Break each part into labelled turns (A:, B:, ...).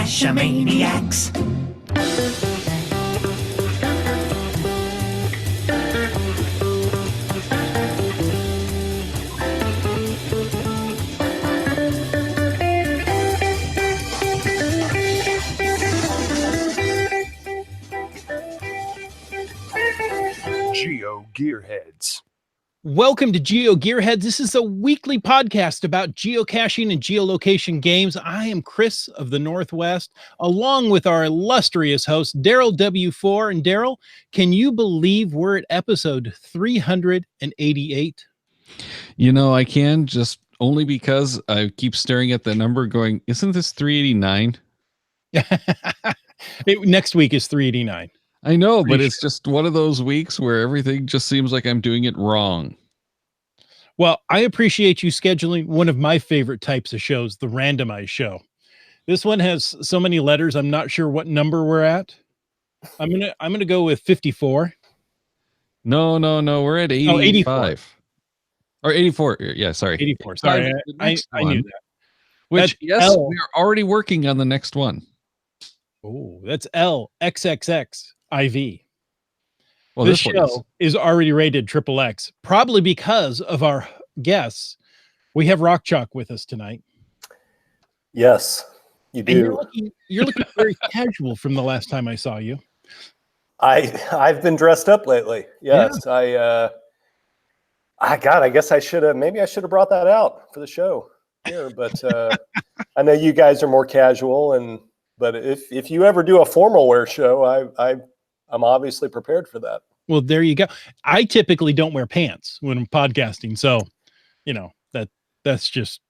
A: Geocache-maniacs.
B: GeoGearHeads.
C: Welcome to GeoGearHeads. This is a weekly podcast about geocaching and geolocation games. I am Chris of the Northwest, along with our illustrious host, Daryl W4. And Daryl, can you believe we're at episode 388?
D: You know, I can, just only because I keep staring at the number going, isn't this 389?
C: Next week is 389.
D: I know, but it's just one of those weeks where everything just seems like I'm doing it wrong.
C: Well, I appreciate you scheduling one of my favorite types of shows, the Randomize show. This one has so many letters, I'm not sure what number we're at. I'm gonna go with 54.
D: No, we're at 85.
C: 84.
D: Or 84. Yeah, sorry.
C: 84. Sorry, I knew that.
D: Which,
C: that's
D: yes, we are already working on the next one.
C: Oh, that's LXXXIV.
D: Well,
C: this show is already rated XXX, probably because of our guests. We have Rock Chalk with us tonight.
E: Yes, you do.
C: And you're looking very casual from the last time I saw you.
E: I've been dressed up lately. Yes, yeah. I guess I should have brought that out for the show here, but I know you guys are more casual, but if you ever do a formal wear show, I'm obviously prepared for that.
C: Well, there you go. I typically don't wear pants when I'm podcasting, so that's just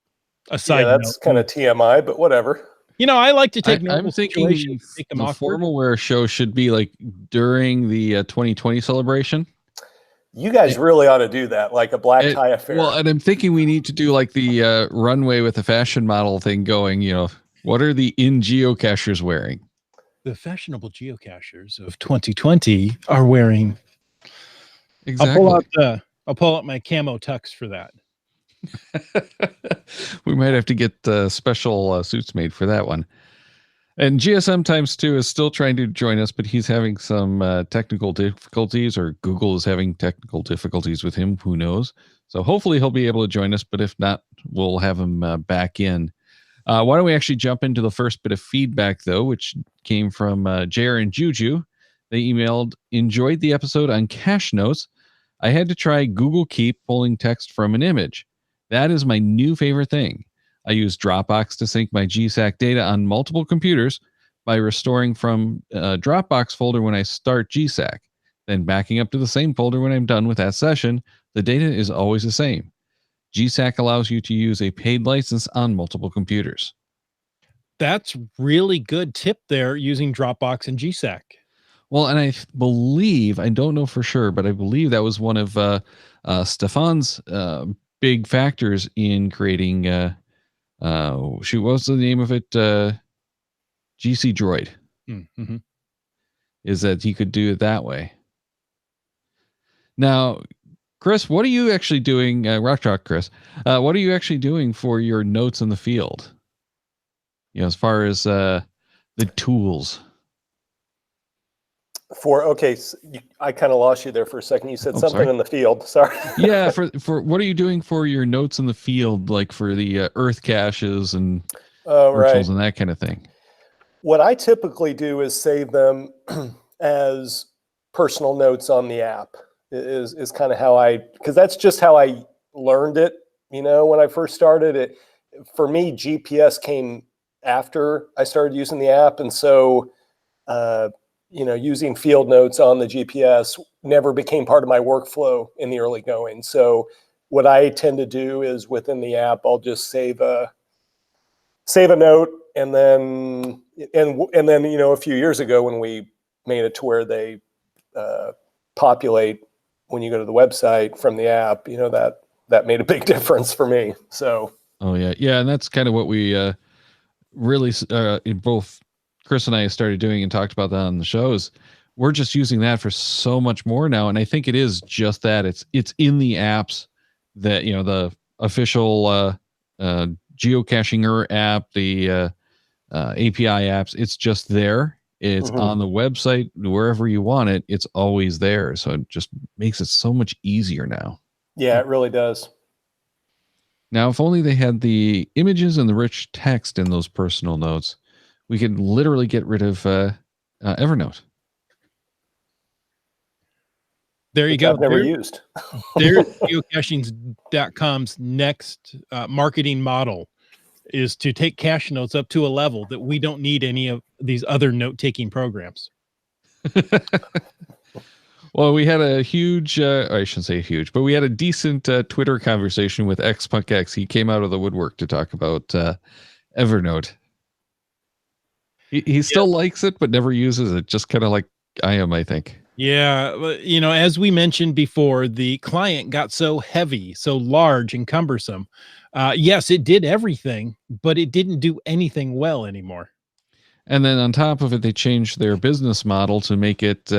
C: a side note.
E: That's kind of TMI, but whatever.
C: I like to take.
D: I'm thinking the formal wear show should be like during the 2020 celebration.
E: You guys really ought to do that, like a black tie affair.
D: Well, and I'm thinking we need to do like the runway with the fashion model thing going. What are the geocachers wearing?
C: The fashionable geocachers of 2020 are wearing.
D: Exactly.
C: I'll pull out my camo tux for that.
D: We might have to get special suits made for that one. And GSM times 2 is still trying to join us, but he's having some technical difficulties, or Google is having technical difficulties with him. Who knows? So hopefully he'll be able to join us, but if not, we'll have him back in. Why don't we actually jump into the first bit of feedback, though, which came from JR and Juju. They emailed, enjoyed the episode on cache notes. I had to try Google Keep pulling text from an image. That is my new favorite thing. I use Dropbox to sync my GSAC data on multiple computers by restoring from a Dropbox folder when I start GSAC, then backing up to the same folder when I'm done with that session. The data is always the same. GSAC allows you to use a paid license on multiple computers.
C: That's really good tip there, using Dropbox and GSAC.
D: Well, and I believe, I don't know for sure, but I believe that was one of Stefan's big factors in creating, what was the name of it? GC Droid.
C: Mm-hmm.
D: Is that he could do it that way. Now, Chris, what are you actually doing? Rock Chalk, Chris, what are you actually doing for your notes in the field? As far as the tools.
E: I kind of lost you there for a second. You said something in the field. Sorry.
D: Yeah, for what are you doing for your notes in the field, like for the earth caches and virtuals and that kind of thing?
E: What I typically do is save them as personal notes on the app. Is kind of because that's just how I learned it. When I first started it, for me, GPS came after I started using the app, and so using field notes on the GPS never became part of my workflow in the early going. So what I tend to do is within the app, I'll just save a note, and then a few years ago when we made it to where they populate when you go to the website from the app, that made a big difference for me. So.
D: Oh yeah, and that's kind of what we really both Chris and I started doing and talked about that on the shows. We're just using that for so much more now, and I think it is just that it's in the apps that the official geocachinger app, the API apps. It's just there. It's on the website, wherever you want it. It's always there. So it just makes it so much easier now.
E: Yeah, it really does.
D: Now, if only they had the images and the rich text in those personal notes, we could literally get rid of Evernote.
C: There you go.
E: I've never used.
C: There's geocaching.com's next marketing model, is to take cache notes up to a level that we don't need any of these other note-taking programs.
D: Well, we had a huge, I shouldn't say huge, but we had a decent Twitter conversation with XPunkX. He came out of the woodwork to talk about Evernote. He still likes it, but never uses it, just kind of like I am, I think.
C: Yeah, you know, as we mentioned before, the client got so heavy, so large and cumbersome. Yes, it did everything, but it didn't do anything well anymore.
D: And then on top of it, they changed their business model to make it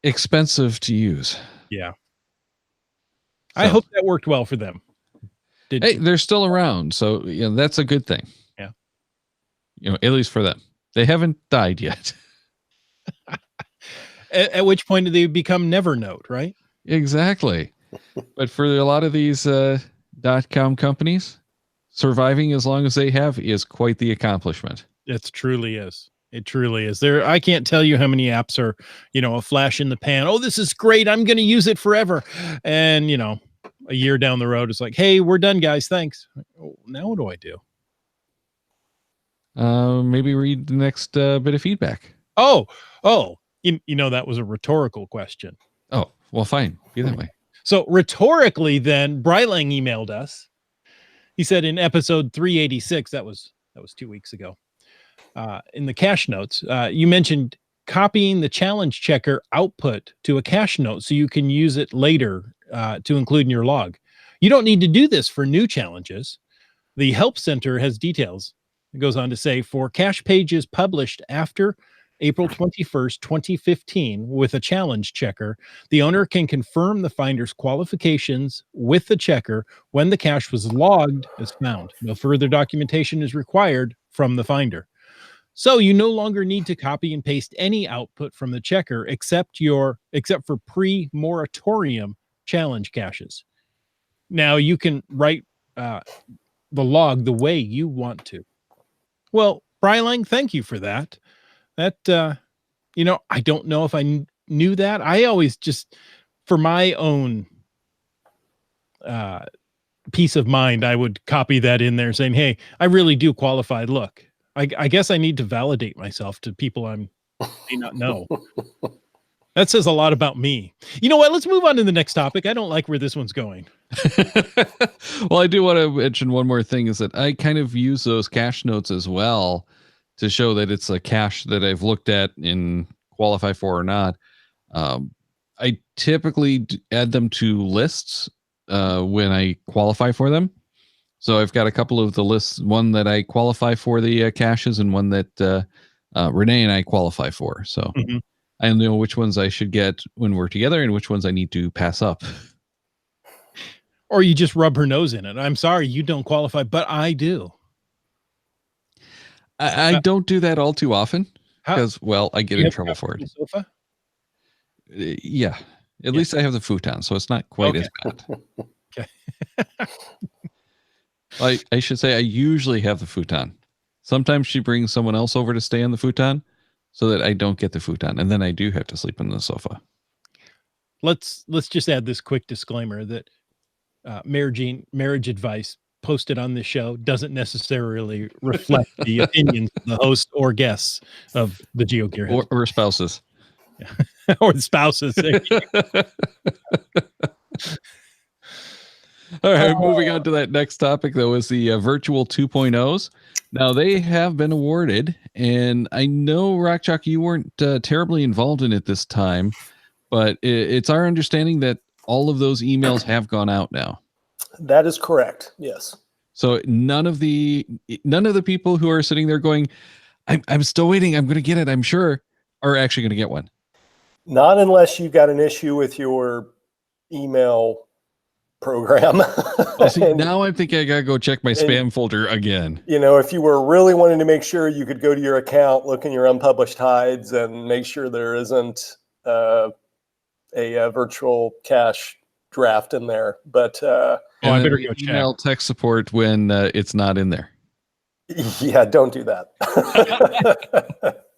D: expensive to use.
C: Yeah.
D: So,
C: I hope that worked well for them.
D: Hey, they're still around, so that's a good thing.
C: Yeah.
D: At least for them. They haven't died yet.
C: At which point do they become Nevernote, right?
D: Exactly. But for a lot of these .com companies, surviving as long as they have is quite the accomplishment.
C: It truly is. It truly is. I can't tell you how many apps are, a flash in the pan. Oh, this is great. I'm going to use it forever. And, a year down the road, it's like, hey, we're done, guys. Thanks. Oh, now what do I do?
D: Maybe read the next bit of feedback.
C: Oh, that was a rhetorical question.
D: Oh, well, fine. Be that way.
C: So rhetorically, then, Brylang emailed us. He said in episode 386, that was 2 weeks ago, in the cache notes, you mentioned copying the challenge checker output to a cache note so you can use it later to include in your log. You don't need to do this for new challenges. The Help Center has details. It goes on to say, for cache pages published after April 21st, 2015, with a challenge checker, the owner can confirm the finder's qualifications with the checker when the cache was logged as found. No further documentation is required from the finder. So you no longer need to copy and paste any output from the checker except for pre-moratorium challenge caches. Now you can write the log the way you want to. Well, Brylang, thank you for that. That, I don't know if I knew that. I always just, for my own peace of mind, I would copy that in there saying, hey, I really do qualify. Look, I guess I need to validate myself to people I may not know. That says a lot about me. You know what? Let's move on to the next topic. I don't like where this one's going.
D: Well, I do want to mention one more thing, is that I kind of use those cache notes as well to show that it's a cache that I've looked at and qualify for or not. I typically add them to lists when I qualify for them. So I've got a couple of the lists, one that I qualify for the caches and one that Renee and I qualify for. So I know which ones I should get when we're together and which ones I need to pass up.
C: Or you just rub her nose in it. I'm sorry, you don't qualify, but I do.
D: I don't do that all too often because, I get in trouble for it.
C: Sofa?
D: Yeah. At least I have the futon, so it's not quite as bad.
C: Okay.
D: I should say I usually have the futon. Sometimes she brings someone else over to stay on the futon so that I don't get the futon, and then I do have to sleep on the sofa.
C: Let's just add this quick disclaimer that marriage advice posted on this show doesn't necessarily reflect the opinions of the host or guests of the GeoGearHeads.
D: Or spouses.
C: Yeah. Or the spouses.
D: All right, moving on to that next topic, though, is the virtual 2.0s. Now, they have been awarded, and I know, Rockchalk, you weren't terribly involved in it this time, but it's our understanding that all of those emails have gone out now.
E: That is correct. Yes.
D: So none of the people who are sitting there going, I'm still waiting, I'm going to get it, I'm sure, are actually going to get one.
E: Not unless you got an issue with your email program.
D: Oh, see,
E: And,
D: now I'm thinking I gotta go check my spam folder again.
E: you know, if you were really wanting to make sure, you could go to your account, look in your unpublished hides, and make sure there isn't a virtual cache draft in there. But
C: I better go check.
D: Email tech support when it's not in there.
E: yeah, don't do that.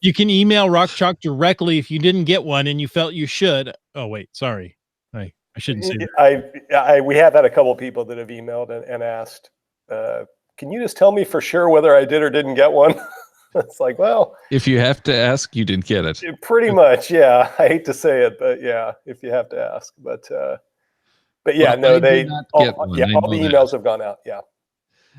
C: You can email Rock Chalk directly if you didn't get one and you felt you should. Oh, wait, sorry. I shouldn't say that.
E: We have had a couple of people that have emailed and asked, can you just tell me for sure whether I did or didn't get one? It's like, well,
D: If you have to ask, you didn't get it.
E: pretty much, yeah. I hate to say it, but yeah, if you have to ask. But yeah,
D: Well,
E: no,
D: I did not get one. I
E: all
D: know
E: the
D: that.
E: emails have gone out. Yeah.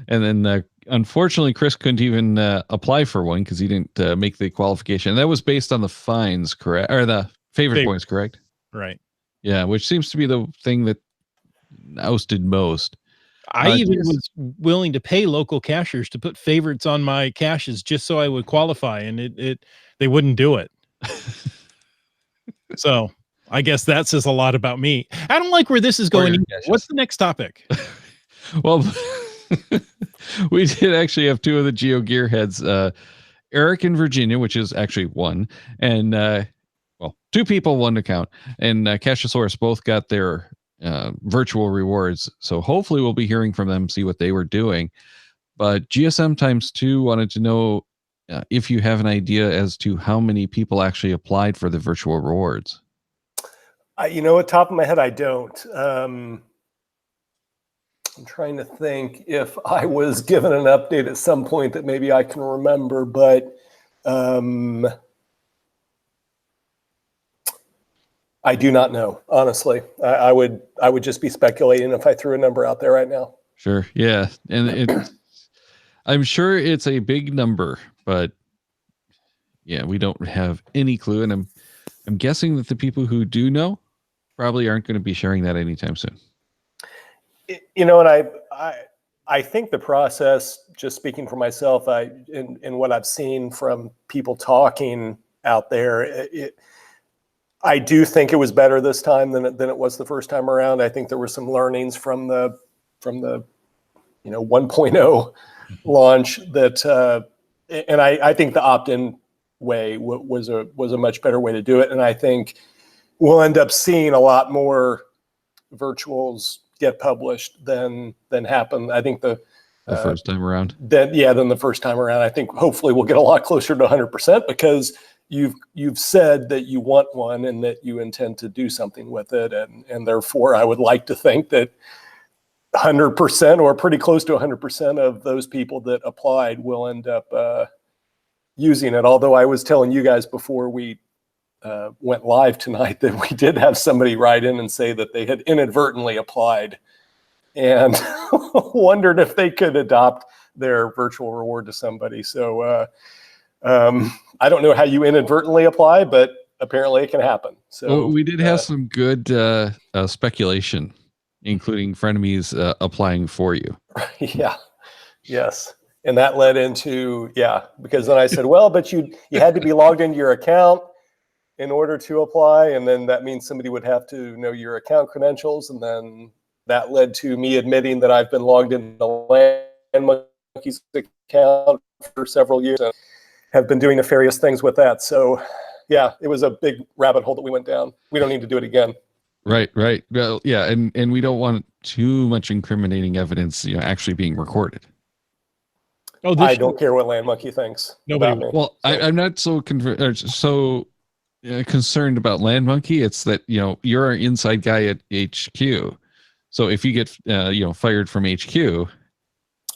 D: And then, unfortunately, Chris couldn't even apply for one because he didn't make the qualification. That was based on the fines, correct? Or the favorite points, correct?
C: Right.
D: Yeah, which seems to be the thing that ousted most.
C: I even was willing to pay local cashers to put favorites on my caches just so I would qualify, and they wouldn't do it. So I guess that says a lot about me. I don't like where this is going. What's the next topic?
D: Well, we did actually have two of the GeoGearHeads, Eric in Virginia, which is actually one, and well, two people, one account, and Cashosaurus both got their virtual rewards. So hopefully we'll be hearing from them, see what they were doing. But GSM times 2 wanted to know if you have an idea as to how many people actually applied for the virtual rewards.
E: You know, at top of my head, I don't. I'm trying to think if I was given an update at some point that maybe I can remember, but I do not know, honestly. I would just be speculating if I threw a number out there right now.
D: Sure. Yeah. And I'm sure it's a big number, but yeah, we don't have any clue. And I'm guessing that the people who do know probably aren't going to be sharing that anytime soon.
E: You know, and I think the process, just speaking for myself, in what I've seen from people talking out there, I do think it was better this time than it was the first time around. I think there were some learnings from the 1.0 launch that, and I think the opt-in way was a much better way to do it. And I think we'll end up seeing a lot more virtuals get published than happened. I think the
D: first time around.
E: Than the first time around. I think hopefully we'll get a lot closer to 100% because you've said that you want one and that you intend to do something with it, and therefore I would like to think that 100% or pretty close to 100% of those people that applied will end up using it. Although I was telling you guys before we went live tonight that we did have somebody write in and say that they had inadvertently applied and wondered if they could adopt their virtual reward to somebody. So I don't know how you inadvertently apply, but apparently it can happen. So
D: we did have some good speculation, including frenemies applying for you.
E: Yeah. Yes. And that led into, because then I said, well, but you had to be logged into your account in order to apply. And then that means somebody would have to know your account credentials. And then that led to me admitting that I've been logged into LandMonkey's account for several years and have been doing nefarious things with that. So yeah, it was a big rabbit hole that we went down. We don't need to do it again.
D: Right. Well, yeah. And we don't want too much incriminating evidence, actually being recorded.
E: Oh, I don't care what LandMonkey thinks.
C: Nobody.
D: Well, I'm not so concerned about LandMonkey. It's that, you're an inside guy at HQ. So if you get, fired from HQ.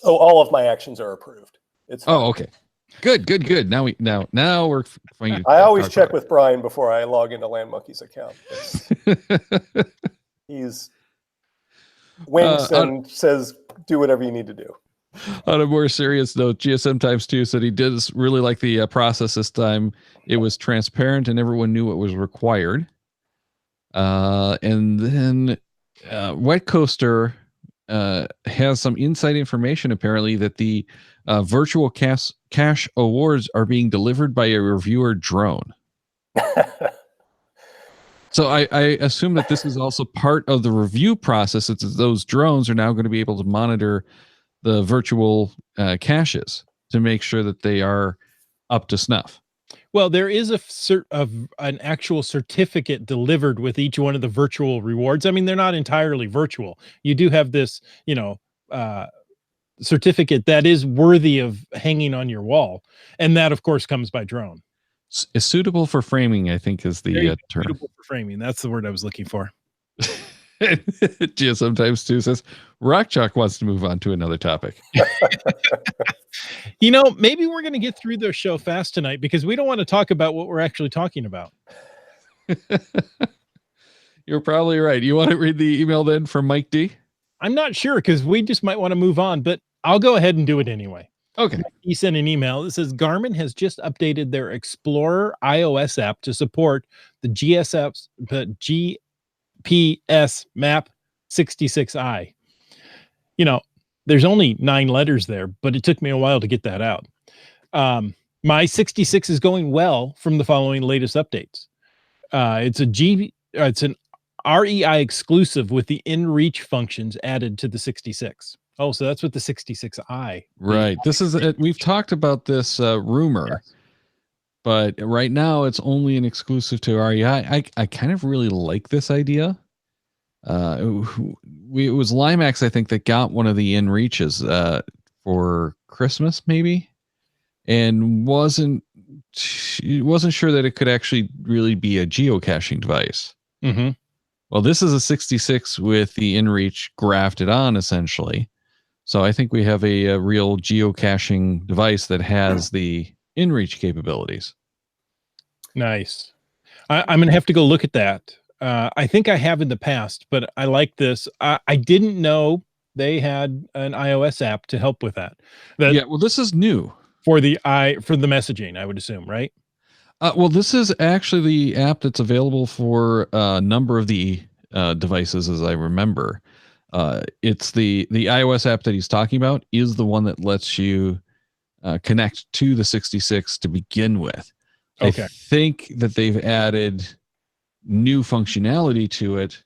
E: Oh, all of my actions are approved. It's fine.
D: Oh, okay. Good. Now we're fine.
E: I always check with Brian before I log into LandMonkey's account. He's winks and says, do whatever you need to do.
D: On a more serious note, GSM times 2 said he did really like the process this time. It was transparent and everyone knew what was required. And then Wet Coaster has some inside information, apparently, that the virtual cash awards are being delivered by a reviewer drone. So I assume that this is also part of the review process. It's those drones are now going to be able to monitor the virtual caches to make sure that they are up to snuff.
C: Well, there is an actual certificate delivered with each one of the virtual rewards. I mean, they're not entirely virtual. You do have this, uh, certificate that is worthy of hanging on your wall, and that, of course, comes by drone.
D: Is suitable for framing, I think, is the term.
C: Suitable for framing. That's the word I was looking for.
D: Gia sometimes too says Rock Chalk wants to move on to another topic.
C: Maybe we're going to get through the show fast tonight because we don't want to talk about what we're actually talking about.
D: You're probably right. You want to read the email then from Mike D?
C: I'm not sure because we just might want to move on, but I'll go ahead and do it anyway.
D: Okay.
C: He sent an email that says Garmin has just updated their Explorer iOS app to support the GPS Map 66i. There's only 9 letters there, but it took me a while to get that out. My 66 is going well from the following latest updates. It's an REI exclusive with the in-reach functions added to the 66. Oh, so that's what the 66i.
D: Right. This is it. We've talked about this rumor, yes, but right now it's only an exclusive to REI. I kind of really like this idea. It was Limax, I think, that got one of the in-reaches for Christmas, maybe, and wasn't sure that it could actually really be a geocaching device.
C: Mm-hmm.
D: Well, this is a 66 with the in-reach grafted on, essentially. So I think we have a real geocaching device that has the in-reach capabilities.
C: Nice. I'm going to have to go look at that. I think I have in the past, but I like this. I didn't know they had an iOS app to help with that.
D: Yeah, well, this is new.
C: For the messaging, I would assume, right?
D: Well, this is actually the app that's available for a number of the devices, as I remember. It's the iOS app that he's talking about is the one that lets you connect to the 66 to begin with.
C: Okay.
D: I think that they've added new functionality to it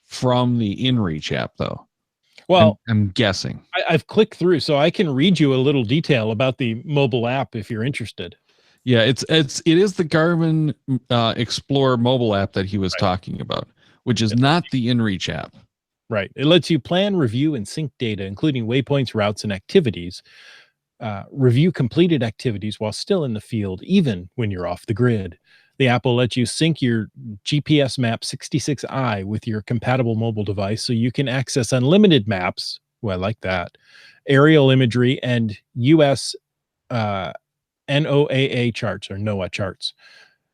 D: from the InReach app, though.
C: Well,
D: I'm guessing.
C: I've clicked through, so I can read you a little detail about the mobile app if you're interested.
D: Yeah, it is the Garmin Explorer mobile app that he was talking about, which is not the InReach app.
C: Right. It lets you plan, review, and sync data, including waypoints, routes, and activities. Review completed activities while still in the field, even when you're off the grid. The app will let you sync your GPS Map 66i with your compatible mobile device so you can access unlimited maps. Well, I like that. Aerial imagery and US NOAA charts or NOAA charts.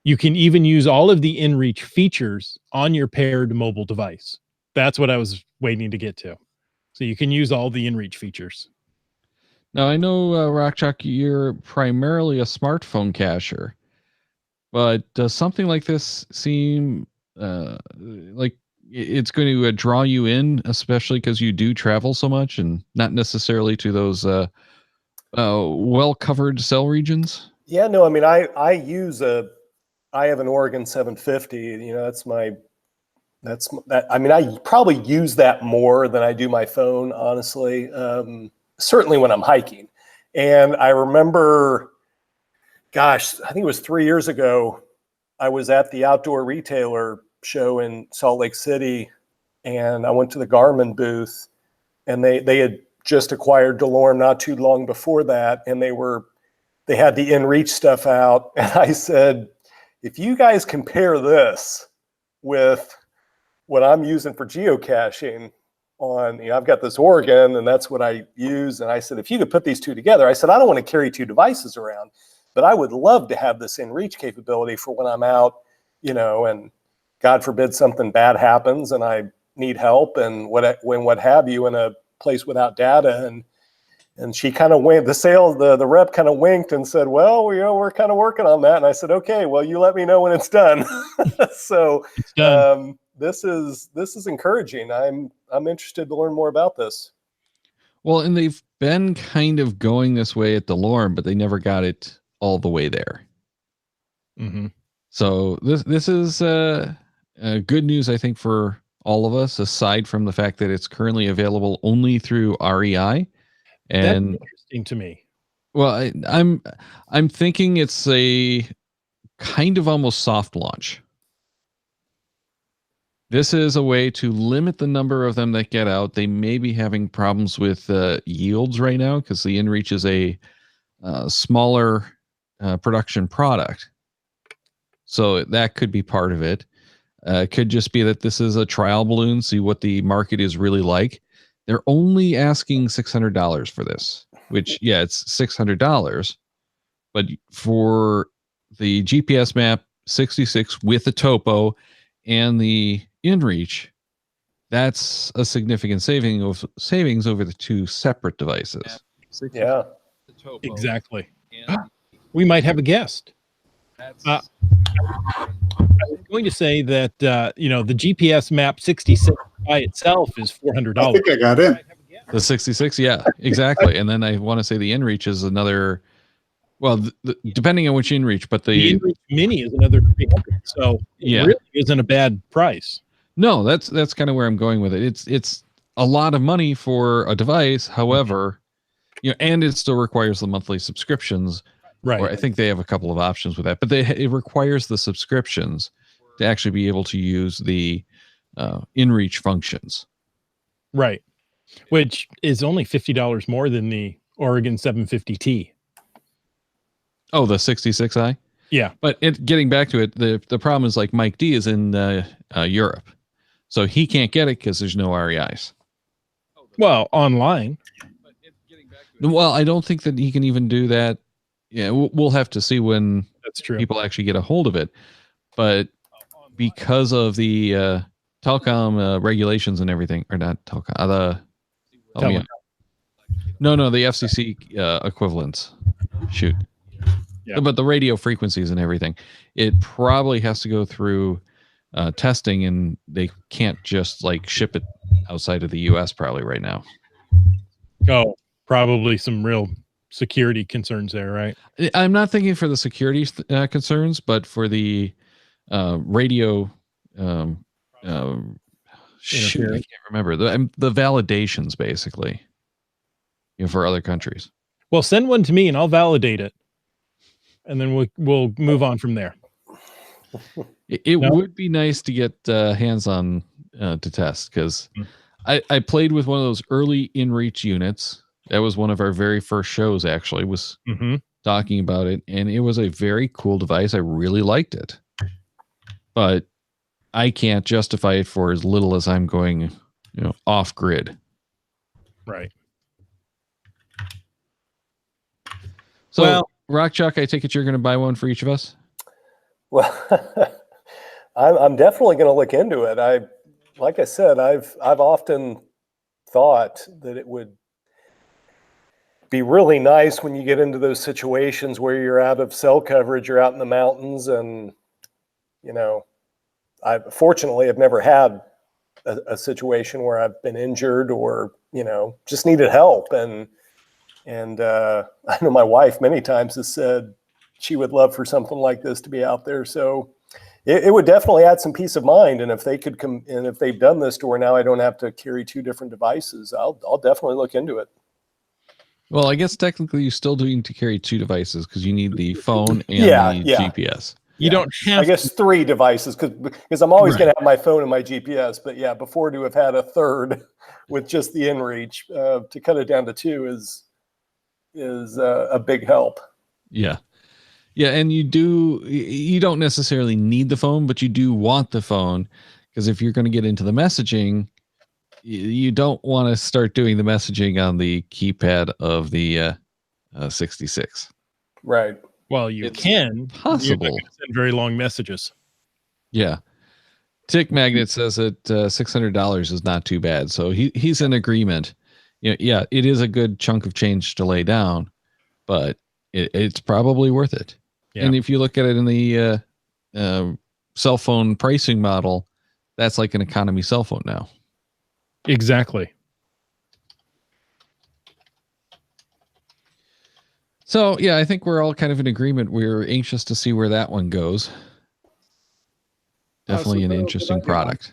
C: You can even use all of the InReach features on your paired mobile device. That's what I was waiting to get to. So you can use all the InReach features.
D: Now, I know, Rockchuck, you're primarily a smartphone cacher, but does something like this seem like it's going to draw you in, especially because you do travel so much and not necessarily to those well-covered cell regions?
E: Yeah, no, I mean, I have an Oregon 750. I mean, I probably use that more than I do my phone, honestly. Certainly when I'm hiking. And I remember, gosh, I think it was 3 years ago, I was at the Outdoor Retailer show in Salt Lake City, and I went to the Garmin booth, and they had just acquired DeLorme not too long before that, and they had the InReach stuff out, and I said, if you guys compare this with what I'm using for geocaching I've got this Oregon and that's what I use. And I said, if you could put these two together, I said, I don't want to carry two devices around, but I would love to have this InReach capability for when I'm out, and God forbid something bad happens and I need help and what have you in a place without data. And she kind of winked, the rep kind of winked and said, well, we're kind of working on that. And I said, okay, well, you let me know when it's done. So
C: it's done.
E: This is encouraging. I'm interested to learn more about this.
D: Well, and they've been kind of going this way at DeLorme, but they never got it all the way there.
C: Mm-hmm.
D: So this is good news, I think, for all of us, aside from the fact that it's currently available only through REI. And
C: That's interesting to me.
D: well, I'm thinking it's a kind of almost soft launch. This is a way to limit the number of them that get out. They may be having problems with yields right now because the InReach is a smaller production product. So that could be part of it. It could just be that this is a trial balloon, see what the market is really like. They're only asking $600 for this, which, yeah, it's $600. But for the GPS map 66 with the topo and the InReach, that's a significant savings over the two separate devices.
E: Yeah,
C: Exactly. We might have a guest. I was going to say that the GPS map 66 by itself is $400.
A: I think I got in.
D: The 66, yeah, exactly. And then I want to say the InReach is another. Well, depending on which InReach, but the
C: InReach Mini is another $300. So
D: yeah,
C: it really isn't a bad price.
D: No, that's kind of where I'm going with it. It's a lot of money for a device. However, and it still requires the monthly subscriptions.
C: Right.
D: Or I think they have a couple of options with that, but it requires the subscriptions to actually be able to use the InReach functions.
C: Right. Which is only $50 more than the Oregon 750T.
D: Oh, the 66i?
C: Yeah.
D: But getting back to it, the problem is like Mike D is in Europe. So he can't get it because there's no REIs.
C: Well, online.
D: Well, I don't think that he can even do that. Yeah, we'll have to see when
C: That's true.
D: people actually get a hold of it. But because of the telecom regulations and everything, or not telecom, no, the FCC equivalents. Shoot.
C: Yeah.
D: But the radio frequencies and everything, it probably has to go through testing, and they can't just like ship it outside of the US probably right now.
C: Oh, probably some real security concerns there, right?
D: I'm not thinking for the security concerns, but for the radio shoot, I can't remember the validations basically, for other countries.
C: Well, send one to me and I'll validate it, and then we'll move on from there.
D: It would be nice to get hands on to test, because I played with one of those early InReach units. That was one of our very first shows, actually, was talking about it. And it was a very cool device. I really liked it. But I can't justify it for as little as I'm going, off grid.
C: Right.
D: So,
C: well,
D: Rock Chalk, I take it you're going to buy one for each of us?
E: Well, I'm definitely going to look into it. Like I said, I've often thought that it would be really nice when you get into those situations where you're out of cell coverage, you're out in the mountains, and I fortunately have never had a situation where I've been injured or just needed help. And I know my wife many times has said she would love for something like this to be out there. So it would definitely add some peace of mind. And if they could come, and if they've done this to where now I don't have to carry two different devices, I'll definitely look into it. Well,
D: I guess technically you still do need to carry two devices because you need the phone and the GPS.
C: You don't have,
E: I guess, three devices because I'm always going to have my phone and my GPS. But yeah, before to have had a third with just the InReach, to cut it down to two is a big help.
D: Yeah. Yeah, and you don't necessarily need the phone, but you do want the phone, because if you're going to get into the messaging, you don't want to start doing the messaging on the keypad of the 66.
E: Right.
C: Well, it's can.
D: Possible.
C: You're not going to send very long messages.
D: Yeah. Tick Magnet says that $600 is not too bad, so he's in agreement. Yeah, it is a good chunk of change to lay down, but it's probably worth it. Yeah. And if you look at it in the cell phone pricing model, that's like an economy cell phone now.
C: Exactly.
D: So, yeah, I think we're all kind of in agreement. We're anxious to see where that one goes. definitely an interesting product.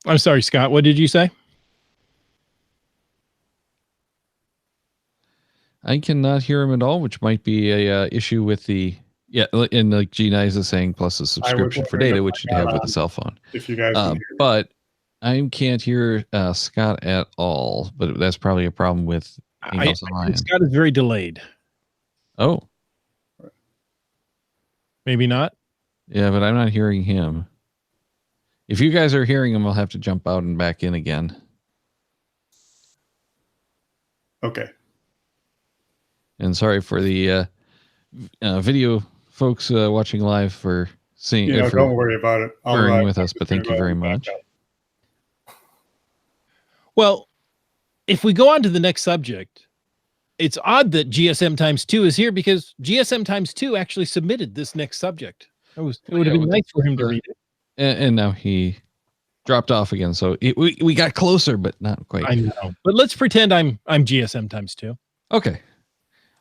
C: I'm sorry, Scott. What did you say?
D: I cannot hear him at all, which might be a issue with the and like G9 is saying, plus a subscription for data, which you'd have with a cell phone.
A: If you guys can hear me.
D: But I can't hear Scott at all. But that's probably a problem with emails on my end.
C: Scott is very delayed.
D: Oh,
C: maybe not.
D: Yeah, but I'm not hearing him. If you guys are hearing him, I'll have to jump out and back in again.
A: Okay.
D: And sorry for the video folks watching live for seeing.
A: Don't worry about it.
D: Bearing with us, but thank you very much.
C: Well, if we go on to the next subject, it's odd that GSM times 2 is here because GSM times 2 actually submitted this next subject. It would have been nice for him to read it.
D: And now he dropped off again. So we got closer, but not quite.
C: I know. But let's pretend I'm GSM times 2.
D: Okay.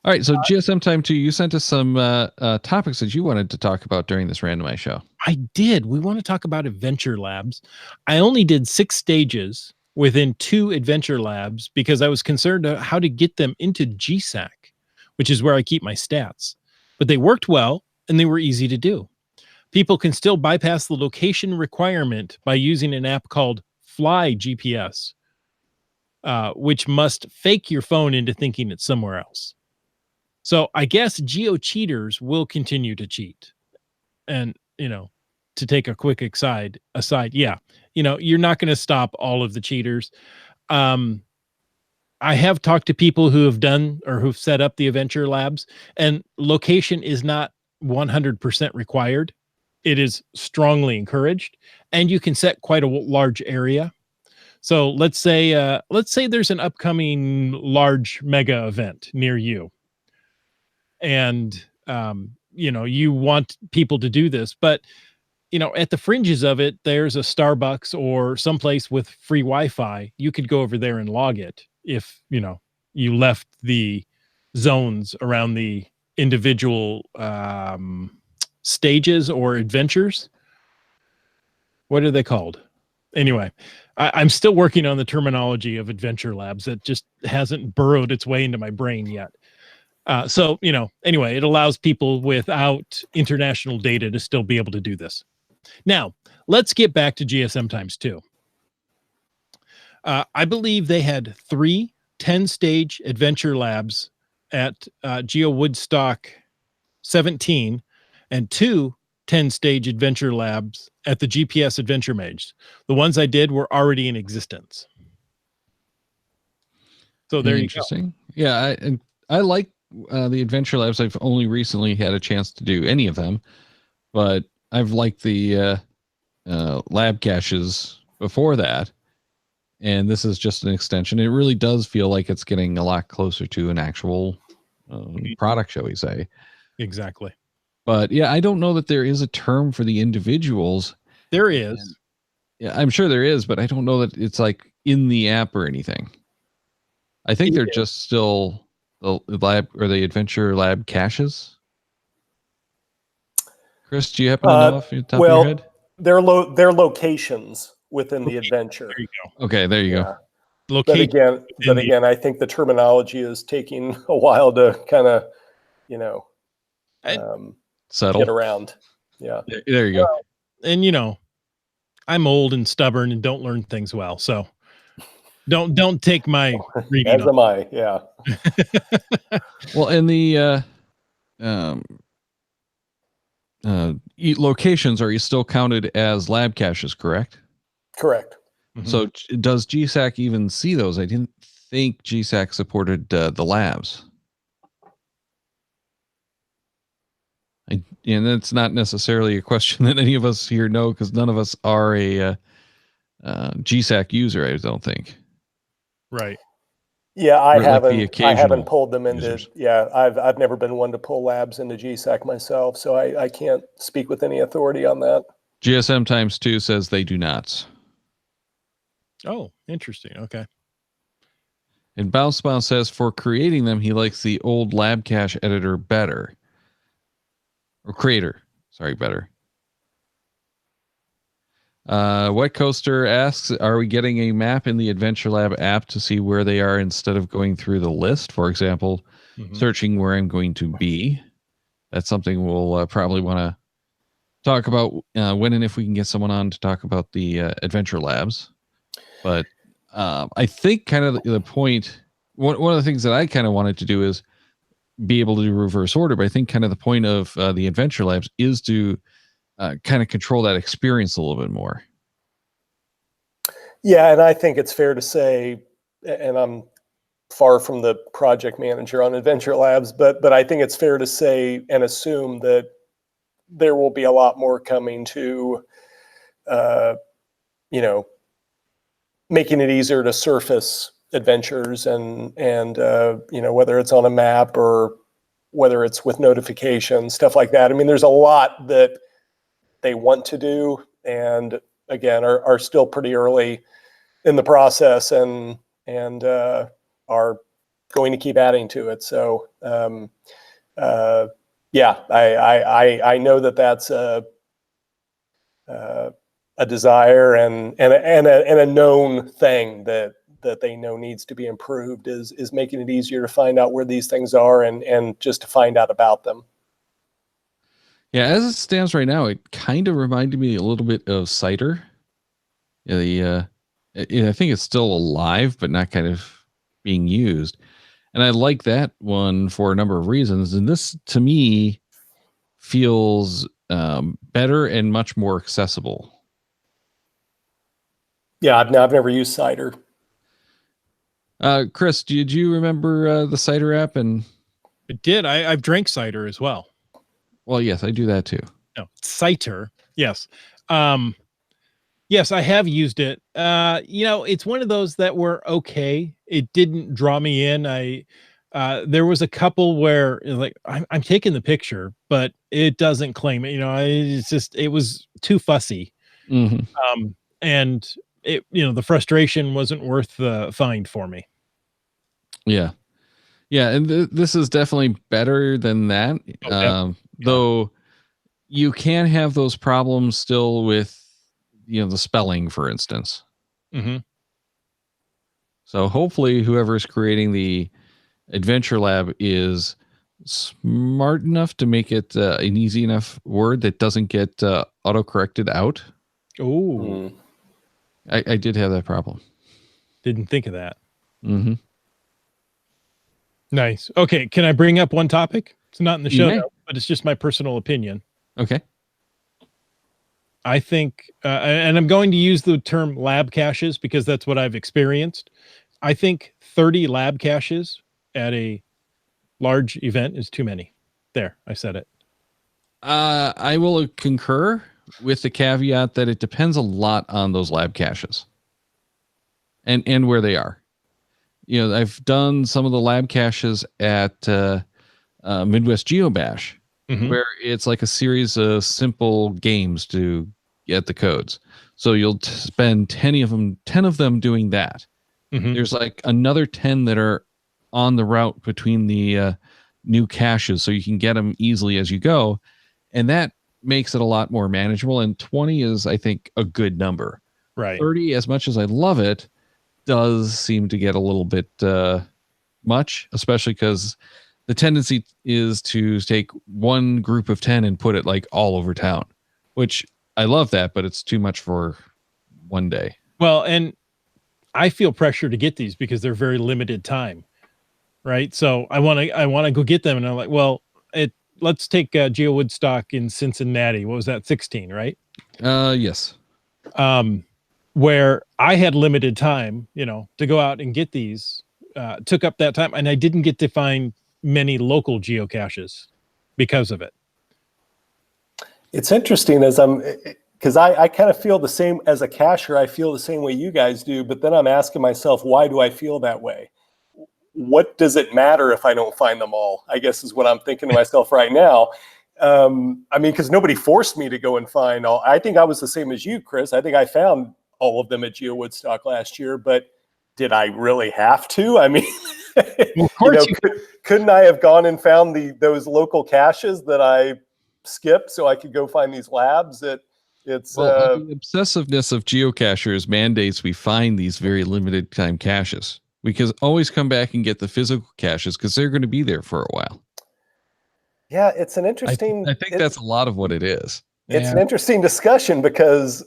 D: All right. So GSM time 2, you sent us some topics that you wanted to talk about during this randomized show.
C: I did. We want to talk about adventure labs. I only did 6 stages within 2 adventure labs because I was concerned how to get them into GSAC, which is where I keep my stats. But they worked well and they were easy to do. People can still bypass the location requirement by using an app called Fly GPS, which must fake your phone into thinking it's somewhere else. So I guess geo cheaters will continue to cheat. And, to take a quick aside, yeah, you're not going to stop all of the cheaters. I have talked to people who have done or who've set up the adventure labs, and location is not 100% required. It is strongly encouraged, and you can set quite a large area. So let's say there's an upcoming large mega event near you, and you want people to do this, but at the fringes of it, there's a Starbucks or someplace with free Wi-Fi. You could go over there and log it if you left the zones around the individual stages or adventures. What are they called? Anyway, I'm still working on the terminology of adventure labs. That just hasn't burrowed its way into my brain yet. So anyway, it allows people without international data to still be able to do this. Now, let's get back to GSM times 2. I believe they had 3 10-stage adventure labs at Geo Woodstock 17 and 2 10-stage adventure labs at the GPS Adventure Mage. The ones I did were already in existence. So there you go.
D: Interesting. Yeah, I like the adventure labs. I've only recently had a chance to do any of them, but I've liked the lab caches before that, and this is just an extension. It really does feel like it's getting a lot closer to an actual product, shall we say.
C: Exactly.
D: But yeah, I don't know that there is a term for the individuals.
C: There is.
D: Yeah, I'm sure there is, but I don't know that it's like in the app or anything. I think they're just still the lab or the adventure lab caches. Chris, do you happen to know off the top of your head?
E: They're locations within the adventure.
C: There you go.
D: Okay, there you go.
C: Location.
E: But again, I think the terminology is taking a while to kind of,
D: settle,
E: get around. Yeah.
D: There you go.
C: And I'm old and stubborn and don't learn things well. So don't take my reading.
E: As am I. Yeah.
D: Well, and the locations, are you still counted as lab caches, correct?
E: Correct.
C: Mm-hmm.
D: So does GSAC even see those? I didn't think GSAC supported the labs. And that's not necessarily a question that any of us here know, because none of us are a GSAC user, I don't think.
C: Right.
E: Yeah, I haven't pulled them into
D: users.
E: Yeah, I've never been one to pull labs into GSAC myself, so I can't speak with any authority on that.
D: GSM times 2 says they do not.
C: Oh, interesting. Okay.
D: And Bounce says for creating them, he likes the old lab cache editor better. Or creator. Sorry, better. Wet Coaster asks, are we getting a map in the Adventure Lab app to see where they are instead of going through the list? For example, searching where I'm going to be. That's something we'll probably want to talk about when and if we can get someone on to talk about the Adventure Labs. But I think kind of the point, one of the things that I kind of wanted to do is be able to do reverse order. But I think kind of the point of the Adventure Labs is to kind of control that experience a little bit more.
E: Yeah, and I think it's fair to say, and I'm far from the project manager on Adventure Labs, but I think it's fair to say and assume that there will be a lot more coming to, making it easier to surface adventures and whether it's on a map or whether it's with notifications, stuff like that. I mean, there's a lot that they want to do, and again, are still pretty early in the process, and are going to keep adding to it. So, yeah, I know that that's a desire and a known thing that they know needs to be improved is making it easier to find out where these things are and just to find out about them.
D: Yeah, as it stands right now, it kind of reminded me a little bit of Cider. I think it's still alive, but not kind of being used. And I like that one for a number of reasons. And this, to me, feels better and much more accessible.
E: Yeah, I've never used Cider.
D: Chris, did you remember the Cider app? And
C: I did. I've drank cider as well.
D: Well, yes, I do that too.
C: No, cider. Yes. Yes, I have used it. It's one of those that were okay. It didn't draw me in. There was a couple where like I'm taking the picture, but it doesn't claim it. It was too fussy.
D: Mm-hmm.
C: And it, the frustration wasn't worth the find for me.
D: Yeah. Yeah. And this is definitely better than that. Though you can have those problems still with, the spelling, for instance.
C: Mm-hmm.
D: So hopefully whoever's creating the Adventure Lab is smart enough to make it an easy enough word that doesn't get auto-corrected out.
C: Oh,
D: I did have that problem.
C: Didn't think of that.
D: Mm-hmm.
C: Nice. Okay. Can I bring up one topic? It's not in the show notes, but it's just my personal opinion.
D: Okay.
C: I think, and I'm going to use the term lab caches because that's what I've experienced. I think 30 lab caches at a large event is too many. There, I said it.
D: I will concur with the caveat that it depends a lot on those lab caches and where they are. I've done some of the lab caches at Midwest GeoBash, where it's like a series of simple games to get the codes. So you'll spend 10 of them doing that. There's like another 10 that are on the route between the new caches, so you can get them easily as you go. And that makes it a lot more manageable. And 20 is, I think, a good number.
C: Right.
D: 30, as much as I love it, does seem to get a little bit much, especially because the tendency is to take one group of 10 and put it like all over town, which I love that, but it's too much for one day.
C: Well, and I feel pressure to get these because they're very limited time, right? So I want to go get them, and I'm like, well, let's take Geo Woodstock in Cincinnati. What was that? 16, right?
D: Yes.
C: Where I had limited time, to go out and get these, took up that time, and I didn't get to find many local geocaches because of it.
E: It's interesting because I kind of feel the same as a cacher. I feel the same way you guys do, but then I'm asking myself, why do I feel that way? What does it matter if I don't find them all? I guess is what I'm thinking to myself right now. Because nobody forced me to go and find all. I think I was the same as you, Chris. I think I found all of them at Geo Woodstock last year, but did I really have to? I mean,
C: well, of course
E: couldn't I have gone and found those local caches that I skip so I could go find these labs. The
D: obsessiveness of geocachers mandates we find these very limited time caches. We can always come back and get the physical caches because they're going to be there for a while.
E: Yeah, it's an interesting.
D: I think that's a lot of what it is.
E: It's an interesting discussion because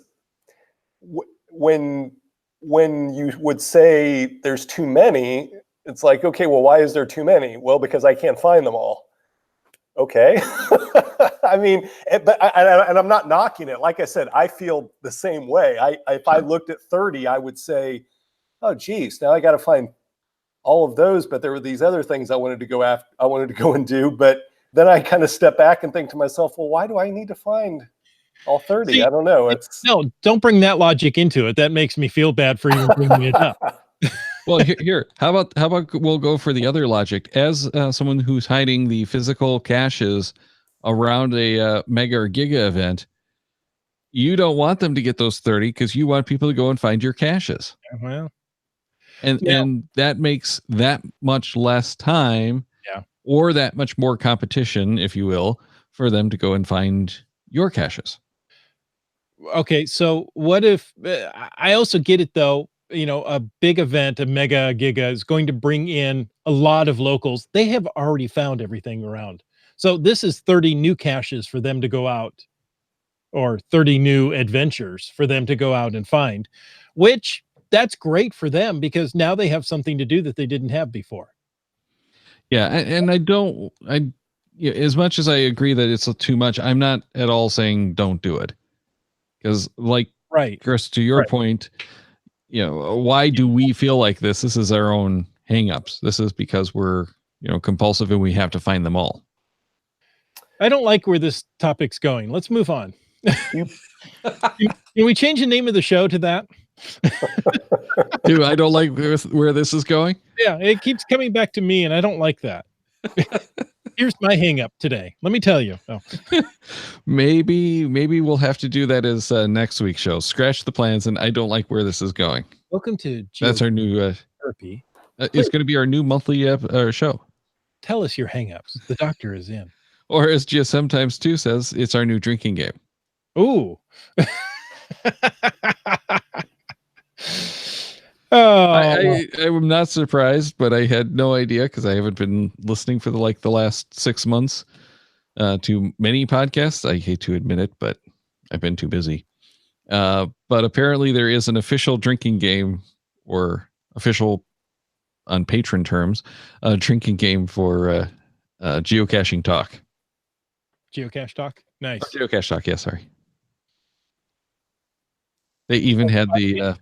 E: when you would say there's too many, it's like, okay, well, why is there too many? Well, because I can't find them all. Okay. I mean, but I'm not knocking it. Like I said, I feel the same way. If I looked at 30, I would say, oh, geez, now I got to find all of those. But there were these other things I wanted to go after. I wanted to go and do. But then I kind of step back and think to myself, well, why do I need to find all 30? I don't know.
C: No, don't bring that logic into it. That makes me feel bad for even bringing it up.
D: Well, here, how about we'll go for the other logic. As someone who's hiding the physical caches around a mega or giga event, you don't want them to get those 30 because you want people to go and find your caches.
C: Well,
D: and that makes that much less time, or that much more competition, if you will, for them to go and find your caches.
C: Okay, so what if I also get it though? You know, a big event, a mega giga is going to bring in a lot of locals. They have already found everything around. So this is 30 new caches for them to go out, or 30 new adventures for them to go out and find, which that's great for them because now they have something to do that they didn't have before.
D: Yeah. And as much as I agree that it's too much, I'm not at all saying don't do it. Because Chris, to your point, why do we feel like this? This is our own hangups. This is because we're, compulsive and we have to find them all.
C: I don't like where this topic's going. Let's move on. Can we change the name of the show to that?
D: Dude, I don't like where this is going.
C: Yeah, it keeps coming back to me and I don't like that. Here's my hang up today. Let me tell you. Oh.
D: Maybe we'll have to do that as next week's show. Scratch the plans, and I don't like where this is going.
C: Welcome to
D: That's our new
C: therapy.
D: It's going to be our new monthly show.
C: Tell us your hangups. The doctor is in.
D: Or as GSM times 2 says, it's our new drinking game.
C: Ooh.
D: I'm not surprised, but I had no idea because I haven't been listening for the last 6 months to many podcasts. I hate to admit it, but I've been too busy. But apparently there is an official drinking game, or official on patron terms, drinking game for geocaching talk.
C: Geocache talk? Nice.
D: Geocache talk, yeah, sorry. They even had the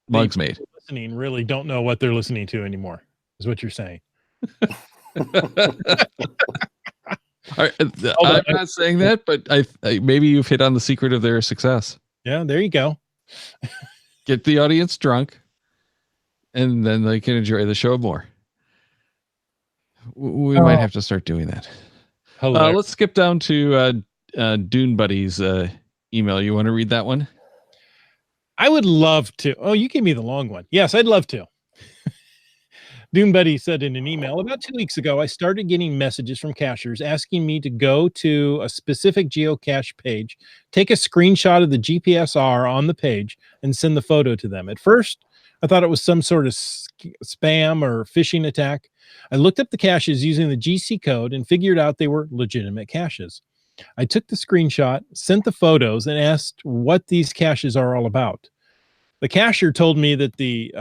D: mugs made.
C: Listening really don't know what they're listening to anymore, is what you're saying.
D: I'm not saying that, but I maybe you've hit on the secret of their success.
C: Yeah, there you go.
D: Get the audience drunk, and then they can enjoy the show more. We might have to start doing that. Let's skip down to Dune Buddy's email. You want to read that one?
C: I would love to. Oh, you gave me the long one. Yes, I'd love to. Dune Buddy said in an email, about 2 weeks ago, I started getting messages from cachers asking me to go to a specific geocache page, take a screenshot of the GPSR on the page, and send the photo to them. At first, I thought it was some sort of spam or phishing attack. I looked up the caches using the GC code and figured out they were legitimate caches. I took the screenshot, sent the photos, and asked what these caches are all about. The cacher told me that the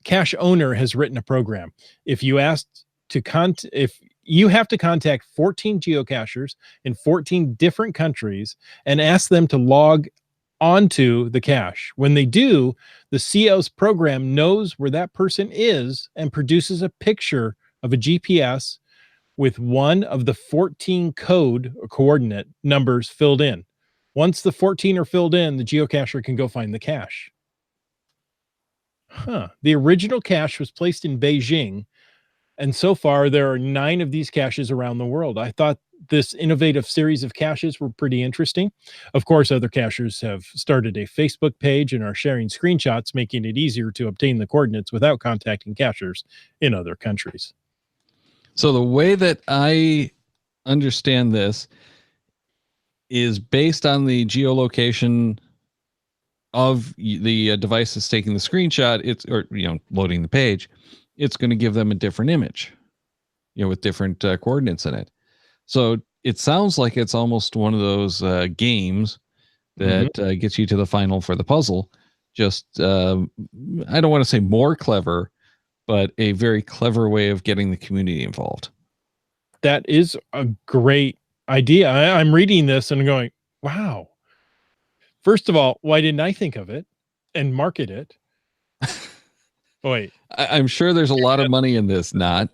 C: cache owner has written a program. If you have to contact 14 geocachers in 14 different countries and ask them to log onto the cache. When they do, the CO's program knows where that person is and produces a picture of a GPS with one of the 14 code or coordinate numbers filled in. Once the 14 are filled in, the geocacher can go find the cache. The original cache was placed in Beijing, and so far there are 9 of these caches around the world. I thought this innovative series of caches were pretty interesting. Of course, other cachers have started a Facebook page and are sharing screenshots, making it easier to obtain the coordinates without contacting cachers in other countries.
D: So the way that I understand this is based on the geolocation of the device that's taking the screenshot. Loading the page. It's going to give them a different image, with different coordinates in it. So it sounds like it's almost one of those games that gets you to the final for the puzzle. Just, I don't want to say more clever, but a very clever way of getting the community involved.
C: That is a great idea. I'm reading this and going, wow. First of all, why didn't I think of it and market it? Wait.
D: I'm sure there's a lot of money in this, not.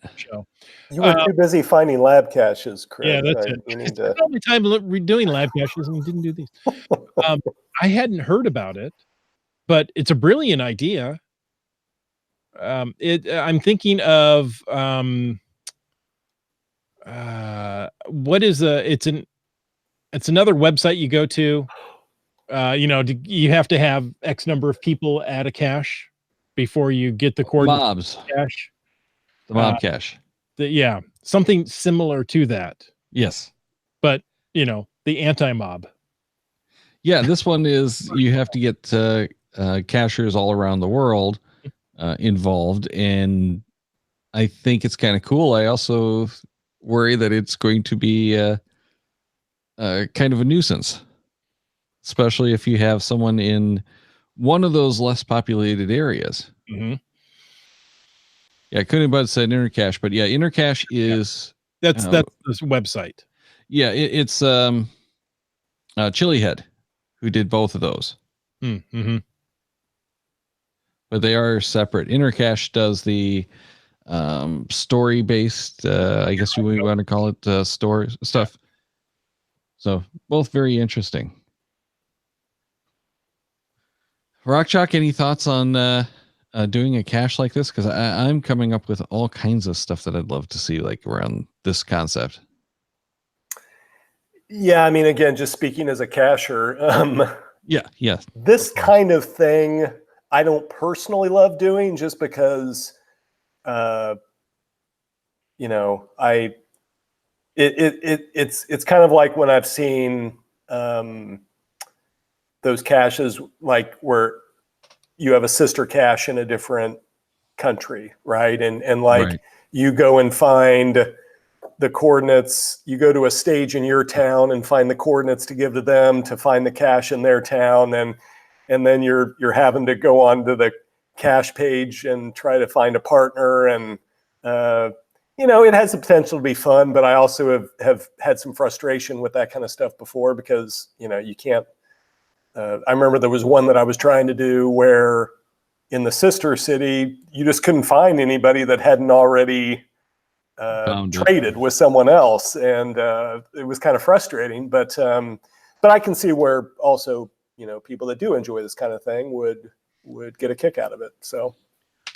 E: You were too busy finding lab caches, Chris.
C: Yeah, that's it.
E: You
C: I
E: need
C: spent
E: to...
C: all my time redoing lab caches and didn't do these. I hadn't heard about it, but it's a brilliant idea. I'm thinking of what is it's another website you go to. You have to have X number of people at a cache before you get the coordinates.
D: Mobs
C: cache.
D: The mob cache.
C: Yeah, something similar to that.
D: Yes,
C: but the anti-mob.
D: Yeah, this one is you have to get cachers all around the world involved, and I think it's kind of cool. I also worry that it's going to be kind of a nuisance, especially if you have someone in one of those less populated areas. Yeah, I couldn't but said Intercache, but yeah, Intercache is
C: that's this website.
D: Yeah, it's Chilihead who did both of those. But they are separate. Intercache does the story based, I guess we want to call it story stuff. So both very interesting. Rockchalk, any thoughts on doing a cache like this? Because I'm coming up with all kinds of stuff that I'd love to see like around this concept.
E: Yeah, I mean, again, just speaking as a cacher,
D: yeah,
E: this kind of thing I don't personally love doing, just because, it's kind of like when I've seen those caches, like where you have a sister cache in a different country, right? And like right. You go and find the coordinates, you go to a stage in your town and find the coordinates to give to them to find the cache in their town, and then you're having to go on to the cache page and try to find a partner, and it has the potential to be fun, but I also have had some frustration with that kind of stuff before, because you can't. I remember there was one that I was trying to do where in the sister city you just couldn't find anybody that hadn't already traded with someone else, and it was kind of frustrating. But I can see where also people that do enjoy this kind of thing would get a kick out of it. So,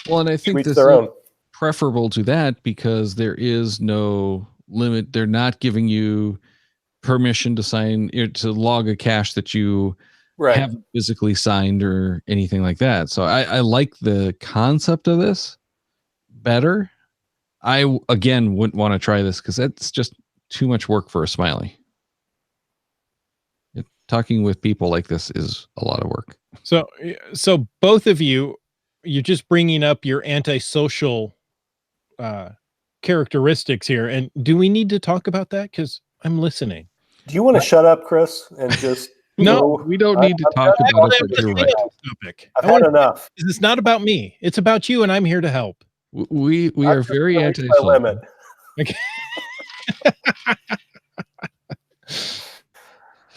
D: well, and I think this is preferable to that because there is no limit. They're not giving you permission to sign to log a cache that you haven't physically signed or anything like that. So I like the concept of this better. I, again, wouldn't want to try this because that's just too much work for a Smiley. Talking with people like this is a lot of work.
C: So both of you're just bringing up your antisocial characteristics here. And do we need to talk about that? Because I'm listening.
E: Do you want to shut up, Chris, and just...
D: No, we don't need to talk about it, but you're right.
E: I've had enough.
C: It's not about me. It's about you, and I'm here to help.
D: We are very anti-social.
C: Okay.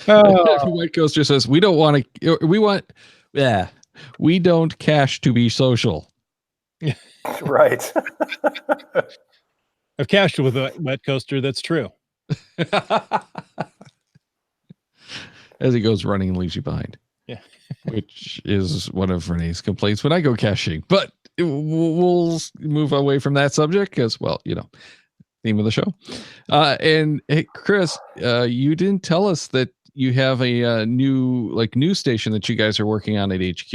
D: White Coaster says we don't cache to be social.
E: Right.
C: I've cached with a Wet Coaster. That's true.
D: As he goes running and leaves you behind.
C: Yeah.
D: Which is one of Renee's complaints when I go caching. But we'll move away from that subject because, theme of the show. And hey, Chris, you didn't tell us that you have a new news station that you guys are working on at HQ.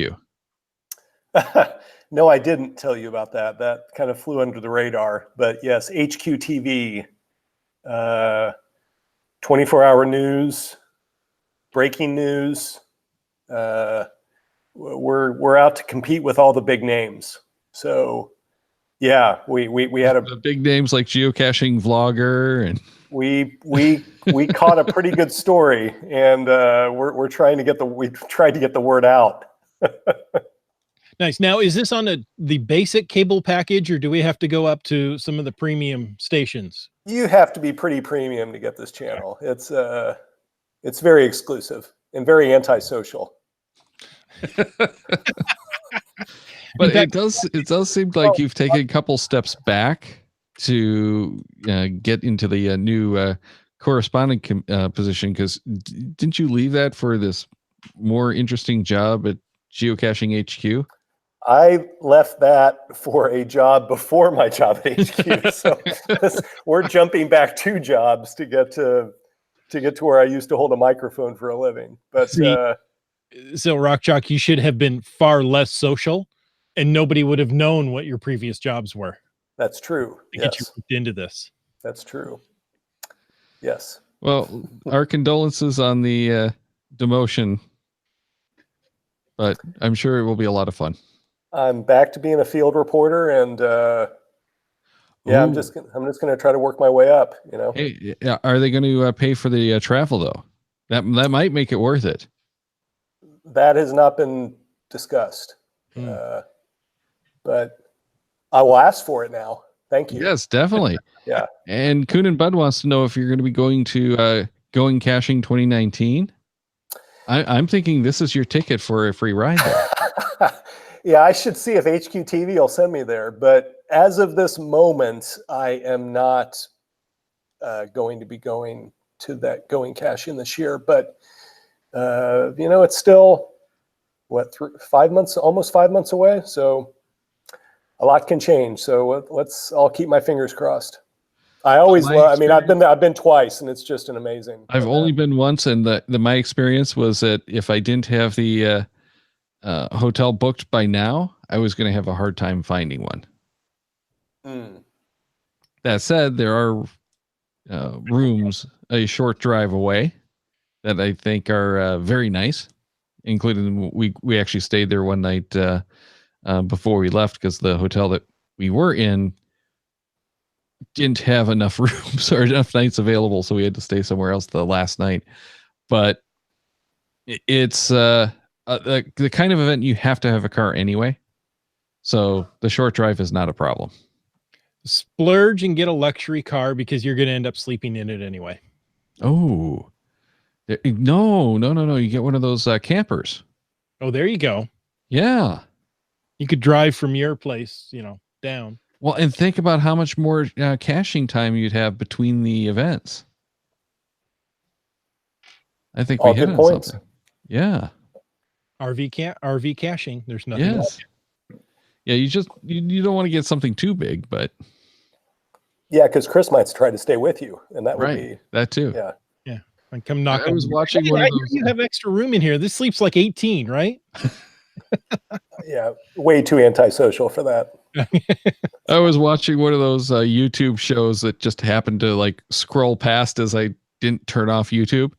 E: No, I didn't tell you about that. That kind of flew under the radar. But yes, HQ TV, 24-hour news. breaking news. We're out to compete with all the big names. So yeah, we had
D: the big names like geocaching vlogger, and
E: we caught a pretty good story, and we're trying to get the word out.
C: Nice. Now, is this on the basic cable package, or do we have to go up to some of the premium stations?
E: You have to be pretty premium to get this channel. It's very exclusive and very antisocial.
D: But it does seem like you've taken a couple steps back to get into the new corresponding position, because didn't you leave that for this more interesting job at Geocaching HQ?
E: I left that for a job before my job at HQ. So we're jumping back 2 jobs to get to where I used to hold a microphone for a living. But
C: so Rock Chalk, you should have been far less social, and nobody would have known what your previous jobs were.
E: That's true.
C: To get you hooked into this.
E: That's true. Yes.
D: Well, our condolences on the demotion, but I'm sure it will be a lot of fun.
E: I'm back to being a field reporter, and I'm just going to try to work my way up. You know.
D: Hey, are they going to pay for the travel though? That might make it worth it.
E: That has not been discussed, but I will ask for it now. Thank you.
D: Yes, definitely.
E: Yeah.
D: And Coon and Bud wants to know if you're going to be going to Going Caching 2019. I'm thinking this is your ticket for a free ride there.
E: Yeah, I should see if HQ TV will send me there. But as of this moment, I am not going to be going to that Going Caching this year. But it's still almost 5 months away. So a lot can change. So I'll keep my fingers crossed. I always love. I mean, I've been twice, and it's just an amazing.
D: I've only been once, and my experience was that if I didn't have the hotel booked by now, I was going to have a hard time finding one. That said, there are rooms a short drive away that I think are very nice, including we actually stayed there one night before we left, because the hotel that we were in didn't have enough rooms or enough nights available, so we had to stay somewhere else the last night. But it's the kind of event you have to have a car anyway, so the short drive is not a problem.
C: Splurge and get a luxury car, because you're going to end up sleeping in it anyway.
D: Oh, no! You get one of those campers.
C: Oh, there you go.
D: Yeah,
C: you could drive from your place, down.
D: Well, and think about how much more caching time you'd have between the events. I think we hit on something. Yeah.
C: RV caching. There's nothing.
D: Yes. Yeah, you don't want to get something too big, but.
E: Yeah, because Chris might try to stay with you, and that would be
D: that too.
E: Yeah.
C: Yeah. And come knock.
D: I was watching one of those.
C: You have extra room in here. This sleeps like 18, right?
E: Yeah, way too antisocial for that.
D: I was watching one of those YouTube shows that just happened to scroll past as I didn't turn off YouTube,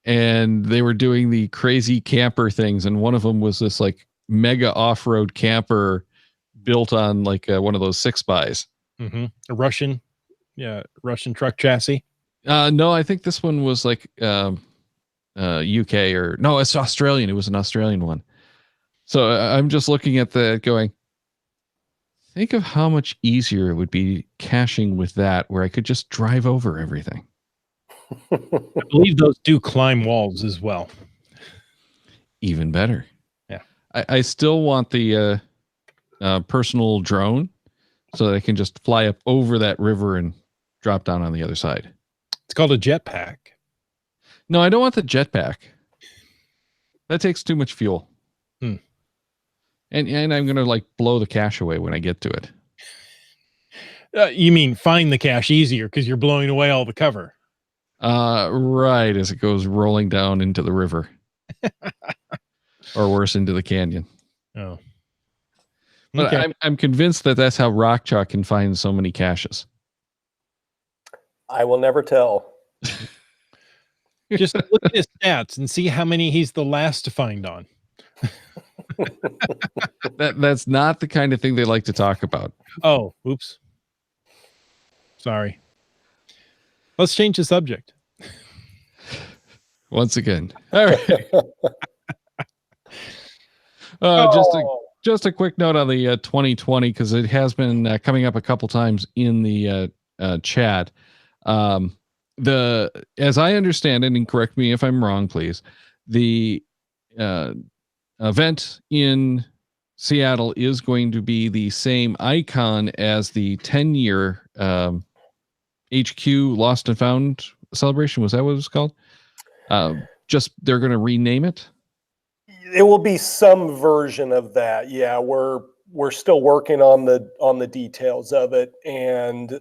D: and they were doing the crazy camper things, and one of them was this mega off-road camper built on one of those 6x.
C: A Russian truck chassis.
D: No, I think this one was UK, or no, it's Australian. It was an Australian one. So I'm just looking at that going, think of how much easier it would be caching with that, where I could just drive over everything.
C: I believe those do climb walls as well.
D: Even better.
C: Yeah.
D: I still want the personal drone so that I can just fly up over that river and drop down on the other side.
C: It's called a jetpack.
D: No, I don't want the jetpack. That takes too much fuel. And I'm going to blow the cache away when I get to it.
C: You mean find the cache easier because you're blowing away all the cover.
D: Right, as it goes rolling down into the river. Or worse, into the canyon.
C: Oh.
D: But
C: Okay.
D: I'm convinced that that's how Rock Chalk can find so many caches.
E: I will never tell.
C: Just look at his stats and see how many he's the last to find on.
D: That's not the kind of thing they like to talk about.
C: Oh, oops. Sorry. Let's change the subject.
D: Once again. All right. Just a quick note on the 2020, because it has been coming up a couple times in the chat. As I understand it, and correct me if I'm wrong, please, the event in Seattle is going to be the same icon as the 10-year HQ Lost and Found celebration. Was that what it was called? Just they're going to rename it.
E: It will be some version of that. Yeah, we're still working on the details of it, and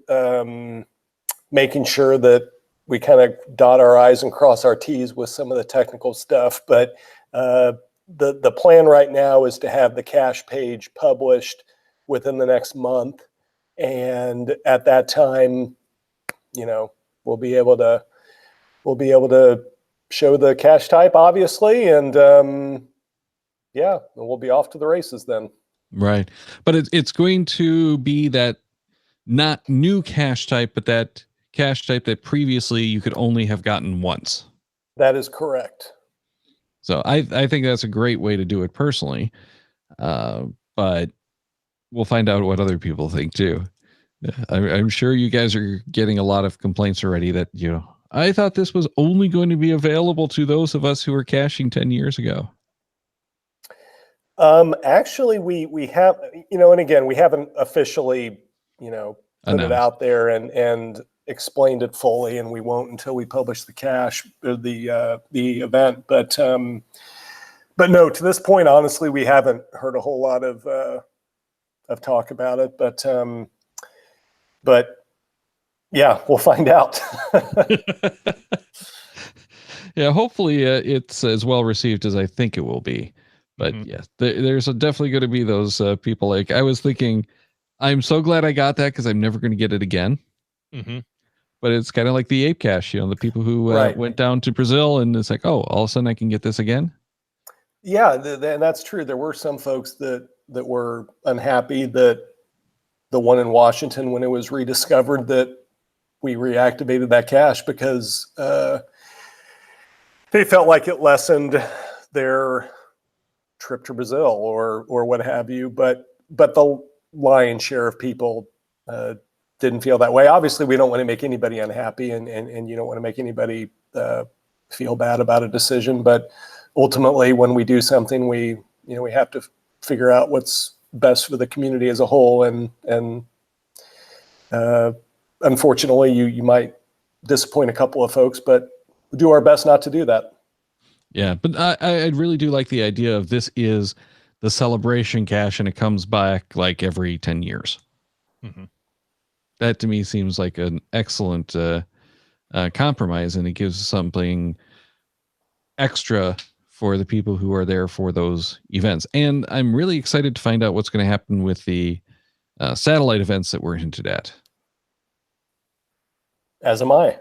E: making sure that we kind of dot our I's and cross our T's with some of the technical stuff. But the plan right now is to have the cache page published within the next month, and at that time, we'll be able to show the cache type, obviously, and we'll be off to the races then.
D: Right, but it's going to be that not new cache type, but that cache type that previously you could only have gotten once.
E: That is correct.
D: So I think that's a great way to do it personally, but we'll find out what other people think too. I'm sure you guys are getting a lot of complaints already that, I thought this was only going to be available to those of us who were caching 10 years ago.
E: Actually, we have, and again, we haven't officially, put it out there and explained it fully, and we won't until we publish the cache, the event. But no, to this point, honestly, we haven't heard a whole lot of talk about it. But yeah, we'll find out.
D: Yeah, hopefully it's as well received as I think it will be. But yes, there's definitely going to be those people. Like, I was thinking, I'm so glad I got that because I'm never going to get it again.
C: Mm-hmm.
D: But it's kind of like the ape cache, the people who went down to Brazil, and it's like, oh, all of a sudden I can get this again.
E: Yeah, and that's true. There were some folks that were unhappy that the one in Washington, when it was rediscovered, that we reactivated that cache because they felt like it lessened their trip to Brazil or what have you. But the lion's share of people didn't feel that way. Obviously, we don't want to make anybody unhappy, and you don't want to make anybody feel bad about a decision. But ultimately, when we do something, we have to figure out what's best for the community as a whole. And unfortunately, you might disappoint a couple of folks, but we do our best not to do that.
D: Yeah, but I really do like the idea of this is the celebration cache, and it comes back like every 10 years.
C: Mm-hmm.
D: That to me seems like an excellent compromise, and it gives something extra for the people who are there for those events. And I'm really excited to find out what's going to happen with the satellite events that we're hinted at.
E: As am I.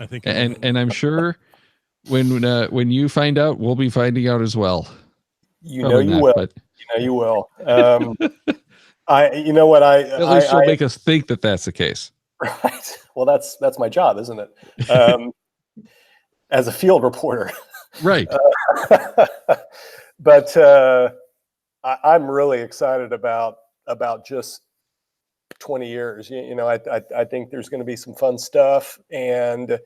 C: I think,
D: and I'm sure when you find out, we'll be finding out as well.
E: Probably you will. But you will. At least
D: you'll make us think that that's the case.
E: Right. Well, that's my job, isn't it? As a field reporter.
D: Right.
E: But I'm really excited about just 20 years. I think there's going to be some fun stuff, and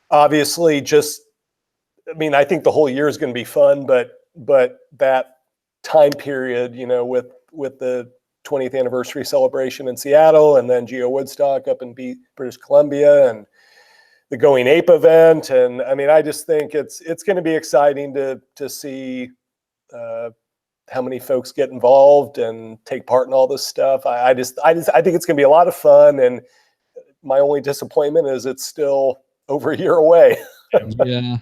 E: obviously I think the whole year is going to be fun, but that time period, with the 20th anniversary celebration in Seattle, and then Geo Woodstock up in British Columbia, and the Going Ape event. And I just think it's going to be exciting to see how many folks get involved and take part in all this stuff. I think it's going to be a lot of fun. And my only disappointment is it's still over a year away.
D: Yeah.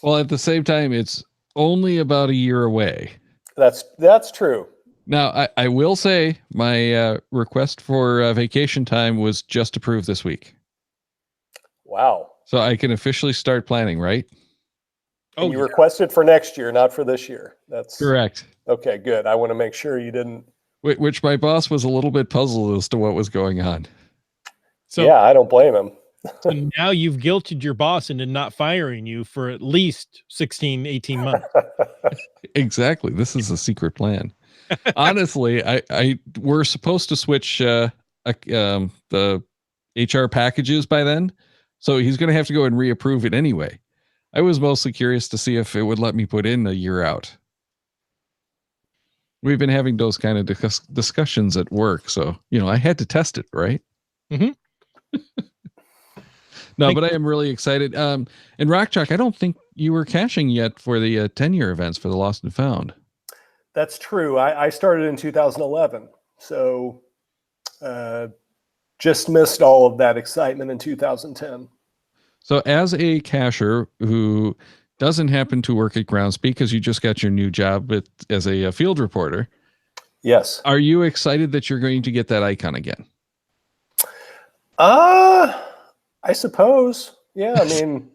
D: Well, at the same time, it's only about a year away.
E: That's true.
D: Now, I will say my request for vacation time was just approved this week.
E: Wow.
D: So I can officially start planning, right?
E: And you requested for next year, not for this year. That's
D: correct.
E: Okay, good. I want to make sure you didn't.
D: Which my boss was a little bit puzzled as to what was going on.
C: So
E: yeah, I don't blame him.
C: So now you've guilted your boss into not firing you for at least 16, 18 months.
D: Exactly. This is a secret plan. Honestly, we're supposed to switch the HR packages by then. So he's going to have to go and reapprove it anyway. I was mostly curious to see if it would let me put in a year out. We've been having those kind of discussions at work. So, I had to test it, right?
C: Mm-hmm.
D: No, but I am really excited. And Rock Chalk, I don't think you were caching yet for the 10-year events for the Lost and Found.
E: That's true. I started in 2011. So just missed all of that excitement in 2010.
D: So as a cacher who doesn't happen to work at Groundspeak because you just got your new job as a field reporter.
E: Yes.
D: Are you excited that you're going to get that icon again?
E: I suppose. Yeah, I mean,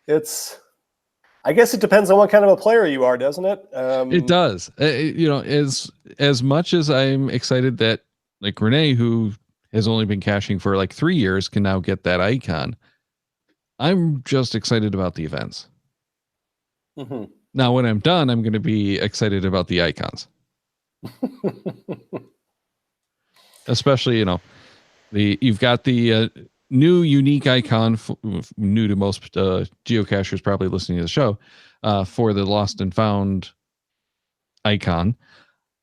E: I guess it depends on what kind of a player you are, doesn't it?
D: It does. As much as I'm excited that like Renee, who has only been caching for like 3 years, can now get that icon. I'm just excited about the events.
E: Mm-hmm.
D: Now, when I'm done, I'm going to be excited about the icons. Especially, you've got the new unique icon, new to most geocachers probably listening to the show, for the Lost and Found icon.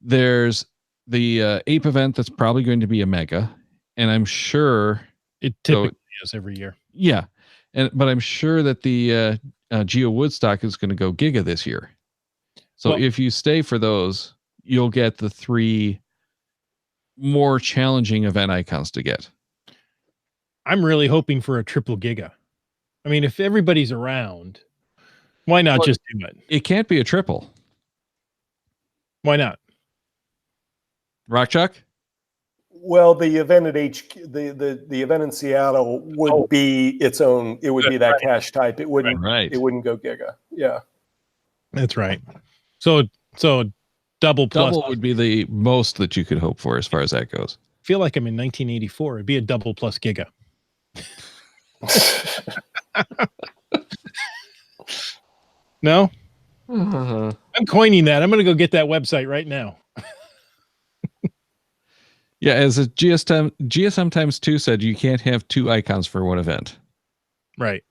D: There's the ape event that's probably going to be a mega, and I'm sure
C: it typically is every year.
D: Yeah, but I'm sure that the Geo Woodstock is going to go giga this year. So if you stay for those, you'll get the 3 more challenging event icons to get.
C: I'm really hoping for a triple giga. I mean, if everybody's around, why not just do it?
D: It can't be a triple.
C: Why not?
D: Rock Chalk?
E: Well, the event at the event in Seattle would be its own. It would be that cache type. It wouldn't.
D: Right.
E: It wouldn't go giga. Yeah.
C: That's right. So double plus.
D: Double would be the most that you could hope for as far as that goes.
C: I feel like I'm in 1984. It'd be a double plus giga. No? I'm coining that. I'm going to go get that website right now.
D: Yeah, as a GSM times 2 said, you can't have 2 icons for one event.
C: Right.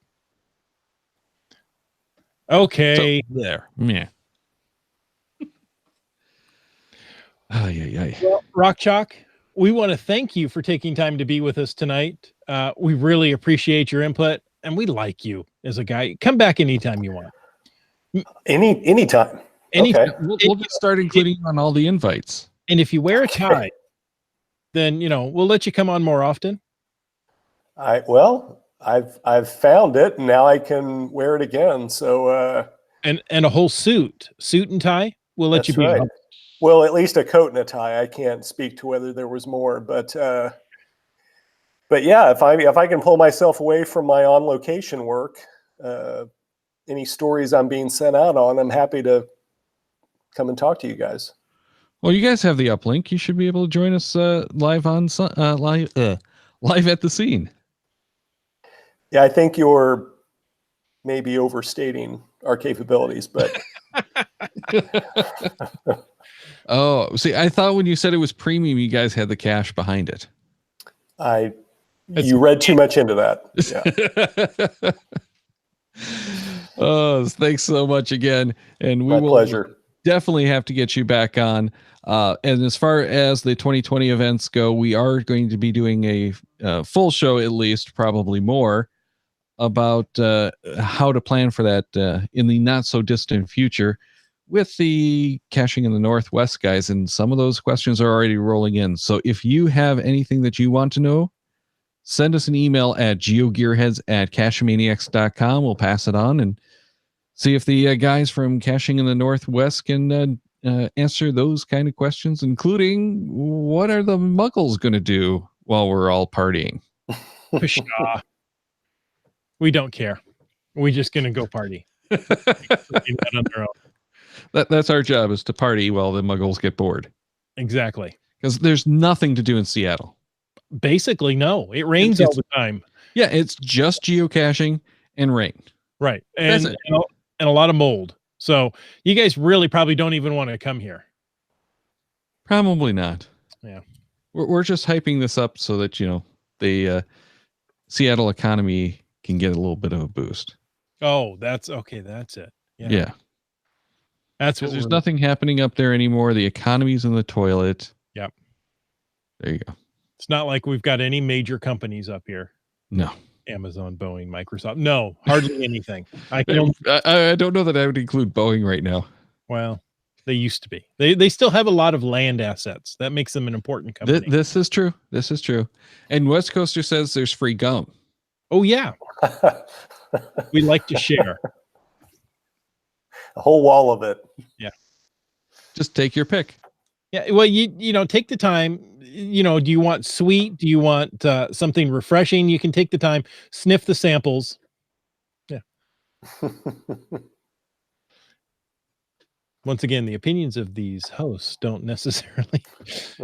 C: Okay.
D: So, there. Yeah.
C: Well, Rock Chalk, we want to thank you for taking time to be with us tonight. We really appreciate your input, and we like you as a guy. Come back anytime you want.
E: Anytime.
C: Okay.
D: We'll just start including on all the invites.
C: And if you wear a tie, then we'll let you come on more often.
E: I've found it, and now I can wear it again. So
C: and a whole suit and tie. We'll let you be.
E: Right. Well, at least a coat and a tie. I can't speak to whether there was more, but yeah, if I can pull myself away from my on location work, any stories I'm being sent out on, I'm happy to come and talk to you guys.
D: Well, you guys have the uplink. You should be able to join us live on live at the scene.
E: Yeah, I think you're maybe overstating our capabilities, but.
D: Oh, see, I thought when you said it was premium, you guys had the cash behind it.
E: You read too much into that. Yeah.
D: Oh, thanks so much again, and we will
E: pleasure.
D: Definitely have to get you back on. And as far as the 2020 events go, we are going to be doing a full show, at least, probably more, about how to plan for that in the not so distant future with the Caching in the Northwest guys. And some of those questions are already rolling in. So if you have anything that you want to know, send us an email at geogearheads@cachemaniacs.com. We'll pass it on and see if the guys from Caching in the Northwest can answer those kind of questions, including what are the muggles going to do while we're all partying?
C: Pshaw. We don't care. We're just going to go party. On their own.
D: That's our job, is to party while the Muggles get bored.
C: Exactly.
D: Because there's nothing to do in Seattle.
C: Basically, no. It rains all the time.
D: Yeah, it's just geocaching and rain.
C: Right. And a lot of mold. So you guys really probably don't even want to come here.
D: Probably not.
C: Yeah.
D: We're just hyping this up so that, the Seattle economy can get a little bit of a boost.
C: Oh, that's okay. That's it.
D: Yeah.
C: That's what
D: there's nothing happening up there anymore. The economy's in the toilet.
C: Yep.
D: There you go.
C: It's not like we've got any major companies up here.
D: No.
C: Amazon, Boeing, Microsoft. No, hardly anything. I
D: don't know that I would include Boeing right now.
C: Well, they used to be. They still have a lot of land assets. That makes them an important company.
D: This is true. This is true. And West Coaster says there's free gum.
C: Oh, yeah. We like to share.
E: A whole wall of it.
C: Yeah.
D: Just take your pick.
C: Yeah. Well, you take the time. Do you want sweet? Do you want something refreshing? You can take the time, sniff the samples. Yeah. Once again, the opinions of these hosts don't necessarily.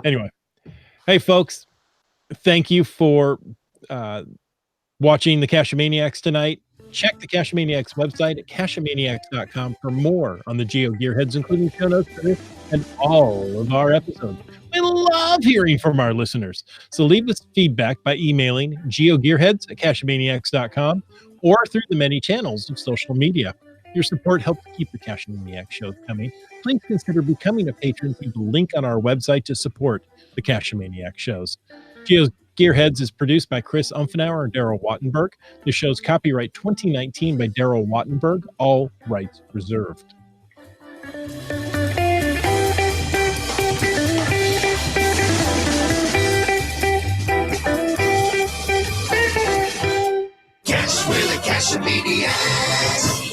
C: Anyway, hey, folks, thank you for watching the Cachamaniacs tonight. Check the Cachamaniacs website at cachamaniacs.com for more on the GeoGearHeads, including show notes for this and all of our episodes. We love hearing from our listeners. So leave us feedback by emailing GeoGearHeads at cachamaniacs.com or through the many channels of social media. Your support helps keep the Cachamaniac shows coming. Please consider becoming a patron through the link on our website to support the Cachamaniac shows. GeoGearHeads is produced by Chris Umfenauer and Daryl Wattenberg. The show's copyright 2019 by Daryl Wattenberg, all rights reserved.
B: Cash with the Cachamaniacs.